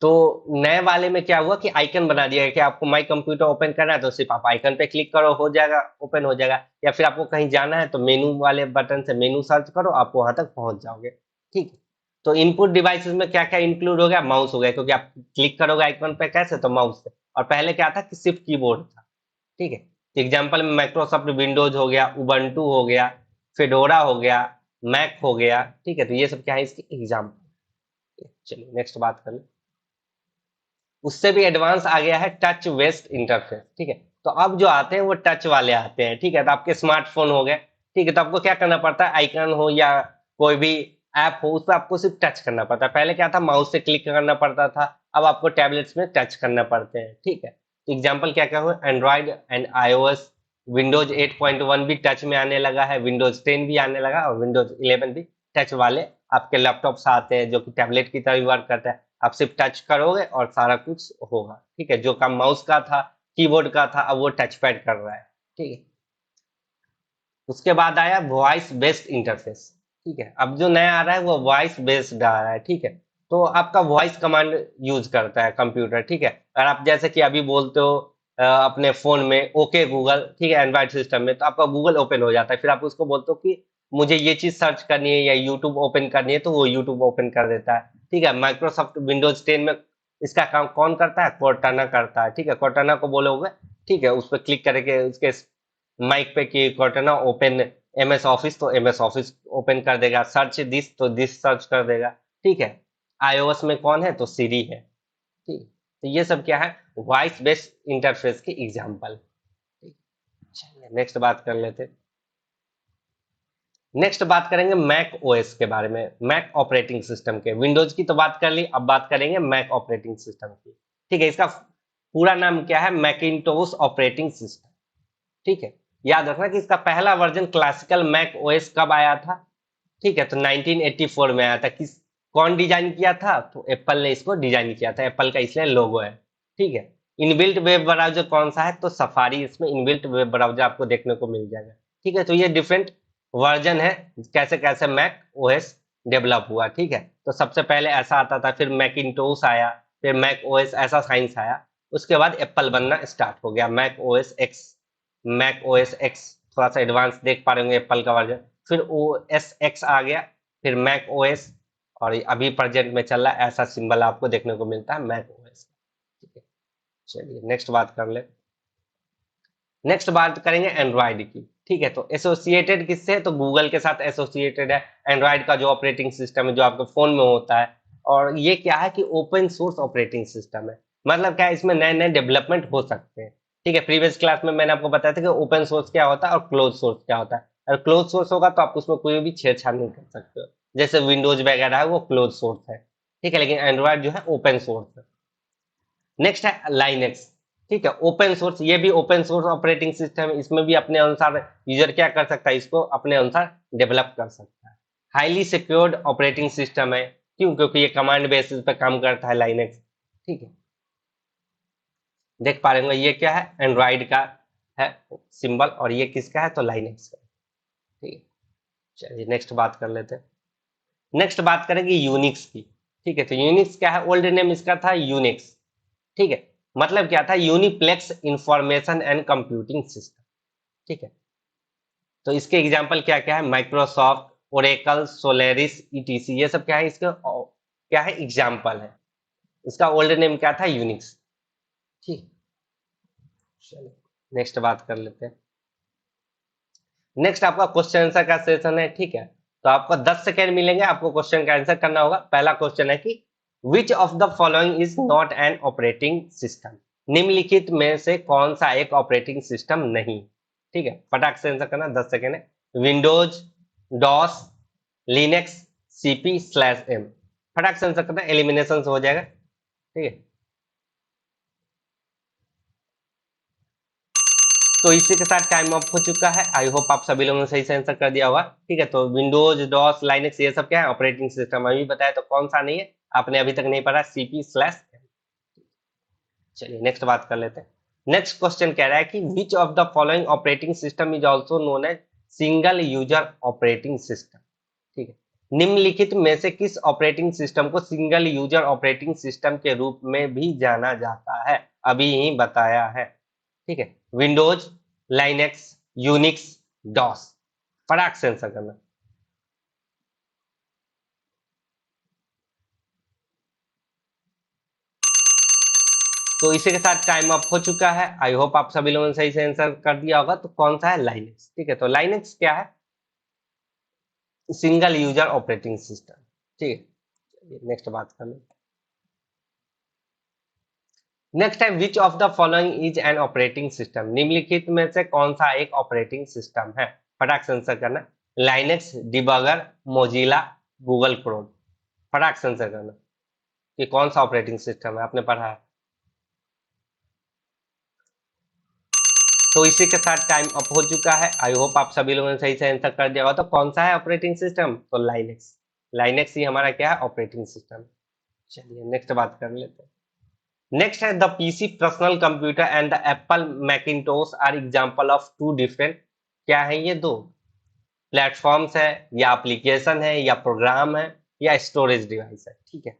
तो नए वाले में क्या हुआ कि आइकन बना दिया है कि आपको माई कंप्यूटर ओपन करना है तो सिर्फ आप आइकन पे क्लिक करो, हो जाएगा, ओपन हो जाएगा। या फिर आपको कहीं जाना है तो मेनू वाले बटन से मेनू सर्च करो, आप वहां तक पहुंच जाओगे। ठीक है, तो इनपुट डिवाइसेस में क्या क्या इंक्लूड हो गया, माउस हो गया, क्योंकि आप क्लिक करोगे आइकन पे कैसे, तो माउस से। और पहले क्या था कि सिर्फ कीबोर्ड था। ठीक है, एग्जाम्पल में माइक्रोसॉफ्ट विंडोज हो गया, उबंटू हो गया, फेडोरा हो गया, मैक हो गया। ठीक है, तो ये सब क्या है, इसके एग्जाम्पल। चलिए नेक्स्ट बात करें। उससे भी एडवांस आ गया है टच बेस्ड इंटरफेस। ठीक है, तो अब जो आते हैं वो टच वाले आते हैं। ठीक है, तो आपके स्मार्टफोन हो गए, ठीक है, तो आपको क्या करना पड़ता है, आइकन हो या कोई भी ऐप हो उस पर आपको सिर्फ टच करना पड़ता है। पहले क्या था, माउस से क्लिक करना पड़ता था, अब आपको टैबलेट्स में टच करना पड़ते हैं। ठीक है, एग्जाम्पल क्या क्या हुआ, एंड्रॉइड एंड iOS, विंडोज 8.1 भी टच में आने लगा है, विंडोज 10 भी आने लगा, और विंडोज 11 भी टच वाले आपके लैपटॉप्स आते हैं जो कि टैबलेट की तरह वर्क करता है। आप सिर्फ टच करोगे और सारा कुछ होगा। ठीक है, जो काम माउस का था, कीबोर्ड का था, अब वो टच पैड कर रहा है। ठीक है, उसके बाद आया वॉइस बेस्ड इंटरफेस। ठीक है, अब जो नया आ रहा है वो वॉइस बेस्ड आ रहा है। ठीक है, तो आपका वॉइस कमांड यूज करता है कंप्यूटर, ठीक है। और आप जैसे कि अभी बोलते हो अपने फोन में ओके गूगल, ठीक है, एंड्रॉइड सिस्टम में, तो आपका गूगल ओपन हो जाता है, फिर आप उसको बोलते हो कि मुझे ये चीज सर्च करनी है या यूट्यूब ओपन करनी है, तो वो यूट्यूब ओपन कर देता है, ठीक है। माइक्रोसॉफ्ट विंडोज 10 में इसका काम कौन करता है? कोर्टाना करता है, ठीक है। कोर्टाना को बोलोगे, ठीक है, उस पर क्लिक करके उसके माइक पे कि कोर्टाना ओपन एमएस ऑफिस, तो एमएस ऑफिस ओपन कर देगा। सर्च दिस, तो दिस सर्च कर देगा, ठीक है। आईओएस में कौन है? तो सीरी है, ठीक। तो ये सब क्या है? वॉइस बेस्ड इंटरफेस के एग्जांपल। चलिए नेक्स्ट बात कर लेते। नेक्स्ट बात करेंगे मैक ओएस के बारे में, मैक ऑपरेटिंग सिस्टम के। विंडोज की तो बात कर ली, अब बात करेंगे मैक ऑपरेटिंग सिस्टम की, ठीक है। इसका पूरा नाम क्या है? मैकिंटोश ऑपरेटिंग सिस्टम, ठीक है। याद रखना कि इसका पहला वर्जन क्लासिकल मैक ओएस कब आया था? ठीक है, तो 1984 में आया था। कौन डिजाइन किया था? तो एप्पल ने इसको डिजाइन किया था, एप्पल का इसलिए लोगो है, ठीक है। इनबिल्ट वेब ब्राउजर कौन सा है? तो सफारी, इसमें इनबिल्ट वेब ब्राउजर आपको देखने को मिल जाएगा, ठीक है। तो ये डिफरेंट वर्जन है, कैसे कैसे मैक ओएस डेवलप हुआ, ठीक है। तो सबसे पहले ऐसा आता था, फिर मैकिंटोश आया, फिर मैक ओएस ऐसा साइंस आया, उसके बाद एप्पल बनना स्टार्ट हो गया, Mac OS X. Mac OS X थोड़ा सा एडवांस देख पा रहे होंगे, एप्पल का वर्जन। फिर ओ एस एक्स आ गया, फिर मैक ओएस, और अभी प्रेजेंट में चल रहा है, ऐसा सिंबल आपको देखने को मिलता है मैक ओएस, ठीक है। चलिए नेक्स्ट बात कर ले। नेक्स्ट बात करेंगे एंड्रॉइड की, ठीक है। तो एसोसिएटेड किससे है? तो गूगल के साथ एसोसिएटेड है एंड्रॉइड का जो ऑपरेटिंग सिस्टम है, जो आपके फोन में होता है। और ये क्या है कि ओपन सोर्स ऑपरेटिंग सिस्टम है, मतलब क्या है, इसमें नए नए डेवलपमेंट हो सकते हैं, ठीक है। प्रीवियस क्लास में मैंने आपको बताया था कि ओपन सोर्स क्या होता है और क्लोज सोर्स क्या होता है। अगर क्लोज सोर्स होगा तो आप उसमें कोई भी छेड़छाड़ नहीं कर सकते हो, जैसे विंडोज वगैरह है वो क्लोज सोर्स है, ठीक है। लेकिन एंड्रॉइड जो है ओपन सोर्स है। नेक्स्ट है लाइनेक्स, ठीक है, ओपन सोर्स। ये भी ओपन सोर्स ऑपरेटिंग सिस्टम है, इसमें भी अपने अनुसार यूजर क्या कर सकता है, इसको अपने अनुसार डेवलप कर सकता है। हाईली सिक्योर्ड ऑपरेटिंग सिस्टम है, क्यों? क्योंकि ये कमांड बेसिस पे काम करता है, लाइनेक्स, ठीक है। देख पा रहे होंगे ये क्या है? एंड्रॉइड का है सिंबल, और ये किसका है? तो लाइनेक्स का, ठीक है। चलिए नेक्स्ट बात कर लेते हैं। नेक्स्ट बात करेंगे यूनिक्स की, ठीक है। तो यूनिक्स क्या है? ओल्ड नेम इसका था यूनिक्स, ठीक है। मतलब क्या था? यूनिप्लेक्स इंफॉर्मेशन एंड कंप्यूटिंग सिस्टम, ठीक है। तो इसके एग्जांपल क्या क्या है? माइक्रोसॉफ्ट, ओरेकल, सोलेरिस, ईटीसी, ये सब क्या है? इसका क्या है? एग्जांपल है। इसका ओल्ड नेम क्या था? यूनिक्स, ठीक। चलिए नेक्स्ट बात कर लेते हैं। नेक्स्ट आपका क्वेश्चन आंसर का सेशन है, ठीक है। तो आपको 10 सेकेंड मिलेंगे, आपको क्वेश्चन का आंसर करना होगा। पहला क्वेश्चन है कि which of the following is not an operating system? निम्नलिखित में से कौन सा एक ऑपरेटिंग सिस्टम नहीं? ठीक है, फटाक से आंसर करना, 10 सेकेंड है। Windows, DOS, Linux, CP slash M. फटाक से आंसर करना, एलिमिनेशन हो जाएगा, ठीक है। तो इसी के साथ टाइम अप हो चुका है। आई होप आप सभी लोगों ने सही से आंसर कर दिया होगा, ठीक है। तो विंडोज, डॉस, लाइनेक्स, ये सब क्या है? Operating system. अभी बताया तो कौन सा नहीं है? आपने अभी तक नहीं पढ़ा, सीपी स्लैश। चलिए नेक्स्ट बात कर लेते हैं। नेक्स्ट क्वेश्चन कह रहा है कि which of the following operating system is also known as single user operating system, ठीक है। निम्नलिखित में से किस ऑपरेटिंग सिस्टम को सिंगल यूजर ऑपरेटिंग सिस्टम के रूप में भी जाना जाता है? अभी ही बताया है, ठीक है। Windows, Linux, Unix, DOS. फटाक से आंसर करना। तो इसी के साथ टाइम अप हो चुका है। आई होप आप सभी लोगों ने सही से आंसर कर दिया होगा। तो कौन सा है? लाइनेक्स, ठीक है। तो लाइनेक्स क्या है? सिंगल यूजर ऑपरेटिंग सिस्टम, ठीक है। नेक्स्ट बात कर लो। नेक्स्ट है विच of the following is an operating system? निम्नलिखित में से कौन सा एक ऑपरेटिंग सिस्टम है? फटाक से आंसर करना। Linux, debugger, Mozilla, Google Chrome. फटाक से आंसर करना कि कौन सा ऑपरेटिंग सिस्टम है, आपने पढ़ा है। तो इसी के साथ टाइम अप हो चुका है। आई होप आप सभी लोगों ने सही से आंसर कर दिया होगा। तो कौन सा है ऑपरेटिंग सिस्टम? तो लाइनेक्स। लाइनेक्स ही हमारा क्या है? Operating system. चलिए नेक्स्ट बात कर लेते हैं। नेक्स्ट है the PC personal computer and the Apple Macintosh are example of two different. क्या है ये? दो प्लेटफॉर्म्स है, या एप्लीकेशन है, या प्रोग्राम है, या स्टोरेज डिवाइस है, ठीक है।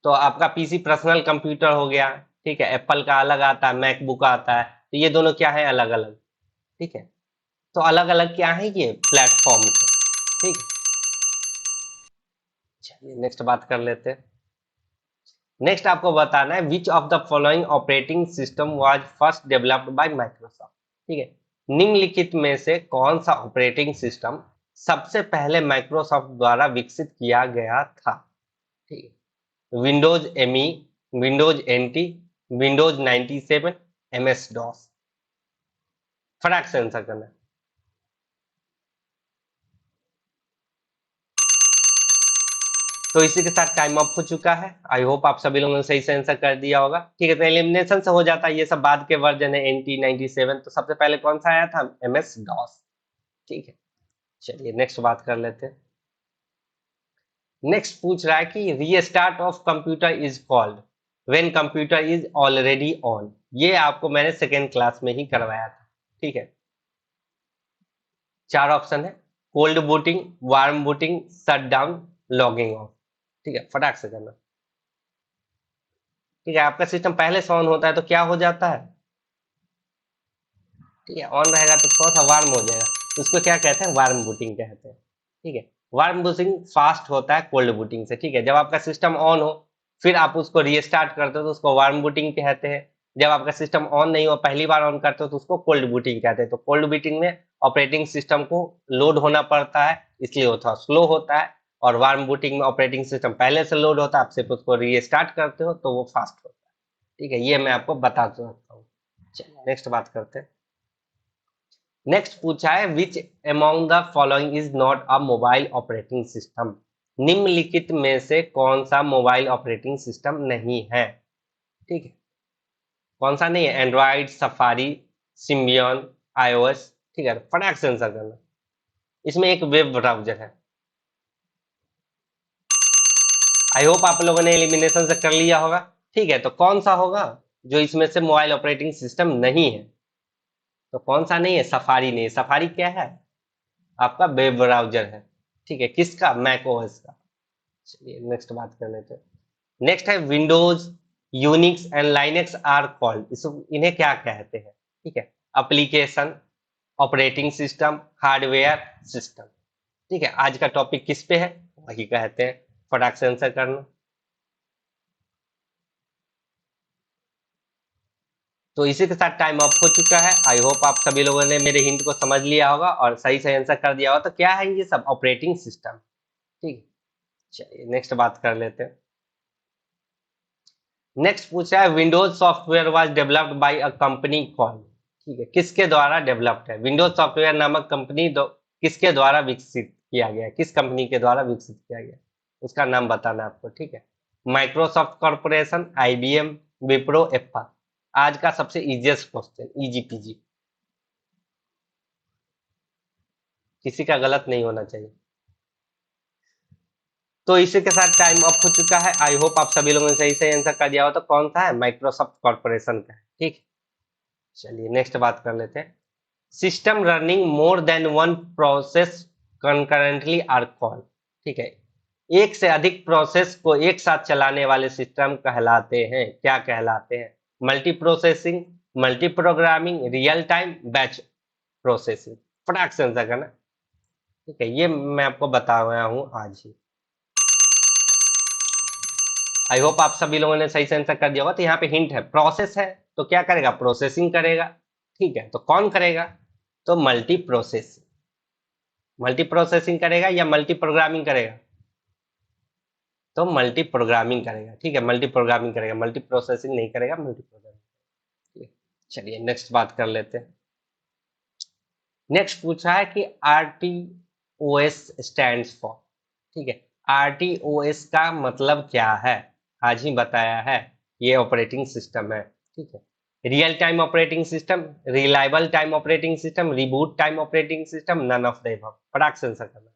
तो आपका पीसी पर्सनल कंप्यूटर हो गया, ठीक है, एप्पल का अलग आता है, मैकबुक आता है, तो ये दोनों क्या है, अलग अलग, ठीक है। तो अलग अलग क्या है, ये प्लेटफॉर्म है, ठीक है। चलिए नेक्स्ट बात कर लेते हैं। नेक्स्ट आपको बताना है विच of the following operating system was first developed by Microsoft, ठीक है। निम्नलिखित में से कौन सा ऑपरेटिंग सिस्टम सबसे पहले माइक्रोसॉफ्ट द्वारा विकसित किया गया था, ठीक है। Windows ME, Windows NT, Windows 97, MS DOS. फटाक से आंसर करना है। तो इसी के साथ टाइम अप हो चुका है। आई होप आप सभी लोगों ने सही से आंसर कर दिया होगा, ठीक है। तो एलिमिनेशन से हो जाता है, ये सब बाद के वर्जन है, एनटी 97। तो सबसे पहले कौन सा आया था, एमएस डॉस, ठीक है। चलिए नेक्स्ट बात कर लेते हैं। नेक्स्ट पूछ रहा है कि restart of computer is called when computer is already on. ये आपको मैंने सेकेंड क्लास में ही करवाया था, ठीक है। चार ऑप्शन है, cold booting, warm booting, shut down, logging off, ठीक है। फटाक से करना, ठीक है। आपका सिस्टम पहले से ऑन होता है तो क्या हो जाता है, ठीक है, ऑन रहेगा तो थोड़ा सा वार्म हो जाएगा, उसको क्या कहते हैं, वार्म बूटिंग कहते हैं, ठीक है। वार्म बूटिंग फास्ट होता है कोल्ड बूटिंग से, ठीक है। जब आपका सिस्टम ऑन हो फिर आप उसको रीस्टार्ट करते हो तो उसको वार्म बूटिंग कहते हैं। जब आपका सिस्टम ऑन नहीं हो, पहली बार ऑन करते हो तो उसको कोल्ड बूटिंग कहते हैं। तो कोल्ड बूटिंग में ऑपरेटिंग सिस्टम को लोड होना पड़ता है, इसलिए वो थोड़ा स्लो होता है। और वार्म बूटिंग में ऑपरेटिंग सिस्टम पहले से लोड होता है, आप सिर्फ उसको रीस्टार्ट करते हो तो वो फास्ट होता है, ठीक है। ये मैं आपको बता सकता हूँ। चलिए नेक्स्ट बात करते हैं। नेक्स्ट पूछा है which among the following is not a mobile operating system. निम्नलिखित में से कौन सा मोबाइल ऑपरेटिंग सिस्टम नहीं है, ठीक है। कौन सा नहीं है, एंड्रॉइड, सफारी, सिम्बियन, आईओएस, ठीक है। फटाक से आंसर करना। इसमें एक वेब ब्राउजर है। आई होप आप लोगों ने एलिमिनेशन से कर लिया होगा, ठीक है। तो कौन सा होगा जो इसमें से मोबाइल ऑपरेटिंग सिस्टम नहीं है, तो कौन सा नहीं है, सफारी नहीं है। सफारी क्या है, आपका वेब ब्राउजर है, ठीक है। किसका, मैक ओएस का। चलिए नेक्स्ट बात कर लेते हैं। नेक्स्ट है Windows, Unix and Linux are called, इन्हें क्या कहते हैं, ठीक है। Application, operating system, hardware system, ठीक है। आज का टॉपिक किस पे है, वही कहते हैं। फटाक से आंसर करना। तो इसी के साथ टाइम अप हो चुका है। आई होप आप सभी लोगों ने मेरे हिंट को समझ लिया होगा और सही से आंसर कर दिया होगा। तो क्या है ये सब, ऑपरेटिंग सिस्टम, ठीक है। चलिए नेक्स्ट बात कर लेते हैं। नेक्स्ट पूछा है Windows software was developed by a company call, ठीक है। किसके द्वारा डेवलप्ड है, विंडोज सॉफ्टवेयर नामक कंपनी किसके द्वारा विकसित किया गया, किस कंपनी के द्वारा विकसित किया गया, उसका नाम बताना है आपको, ठीक है। Microsoft corporation, IBM, Wipro, Apple. आज का सबसे इजिएस्ट क्वेश्चन, इजी पीजी, किसी का गलत नहीं होना चाहिए। तो इसी के साथ टाइम अप हो चुका है। आई होप आप सभी लोगों ने सही से आंसर कर दिया हो। तो कौन सा है, माइक्रोसॉफ्ट कॉर्पोरेशन का है, ठीक। चलिए नेक्स्ट बात कर लेते हैं। System running more than one process concurrently are called, ठीक है। एक से अधिक प्रोसेस को एक साथ चलाने वाले सिस्टम कहलाते हैं, क्या कहलाते हैं, multi processing, multi programming, real time, batch processing. फटाक से आंसर करना, ठीक है। ये मैं आपको बता रहा हूं आज ही। आई होप आप सभी लोगों ने सही से आंसर कर दिया होगा। तो यहाँ पे हिंट है, प्रोसेस है तो क्या करेगा, प्रोसेसिंग करेगा, ठीक है। तो कौन करेगा, तो मल्टी प्रोसेस, मल्टी प्रोसेसिंग करेगा या मल्टी प्रोग्रामिंग करेगा, तो मल्टी प्रोग्रामिंग करेगा, ठीक है। मल्टी प्रोग्रामिंग करेगा, मल्टी प्रोसेसिंग नहीं करेगा, मल्टी प्रोग्रामिंग, ठीक है। चलिए नेक्स्ट बात कर लेते हैं। नेक्स्ट पूछा है कि आरटीओएस स्टैंड्स फॉर, ठीक है। आरटीओएस का मतलब क्या है, आज ही बताया है। ये ऑपरेटिंग सिस्टम है, ठीक है। Real time operating system, reliable time operating system, reboot time operating system, none of the above. फटाक से आंसर करना।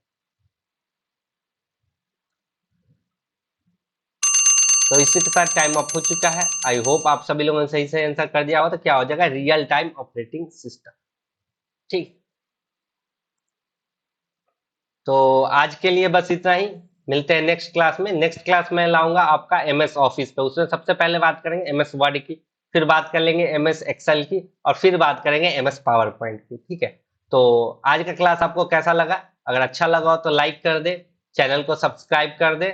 तो इसी के साथ टाइम अप हो चुका है। आई होप आप सभी लोगों ने सही से आंसर कर दिया हो। तो क्या हो जाएगा, रियल टाइम ऑपरेटिंग सिस्टम, ठीक। तो आज के लिए बस इतना ही। मिलते हैं नेक्स्ट क्लास में। नेक्स्ट क्लास में लाऊंगा आपका एमएस ऑफिस पे, उसमें सबसे पहले बात करेंगे एमएस वर्ड की, फिर बात कर लेंगे एमएस एक्सेल की, और फिर बात करेंगे एमएस पावर पॉइंट की। ठीक है, तो आज का क्लास आपको कैसा लगा? अगर अच्छा लगा हो तो लाइक कर दे, चैनल को सब्सक्राइब कर दे।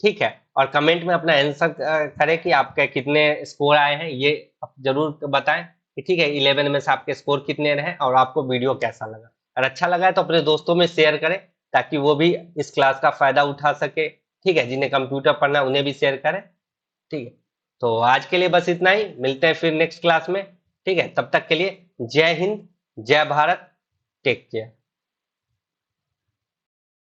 ठीक है, और कमेंट में अपना आंसर करें कि आपके कितने स्कोर आए हैं, ये आप जरूर बताएं कि ठीक है 11 में से आपके स्कोर कितने रहे और आपको वीडियो कैसा लगा। अगर अच्छा लगा है तो अपने दोस्तों में शेयर करें ताकि वो भी इस क्लास का फायदा उठा सके। ठीक है, जिन्हें कंप्यूटर पढ़ना है उन्हें भी शेयर करें। ठीक है, तो आज के लिए बस इतना ही, मिलते हैं फिर नेक्स्ट क्लास में। ठीक है, तब तक के लिए जय हिंद, जय भारत, टेक केयर।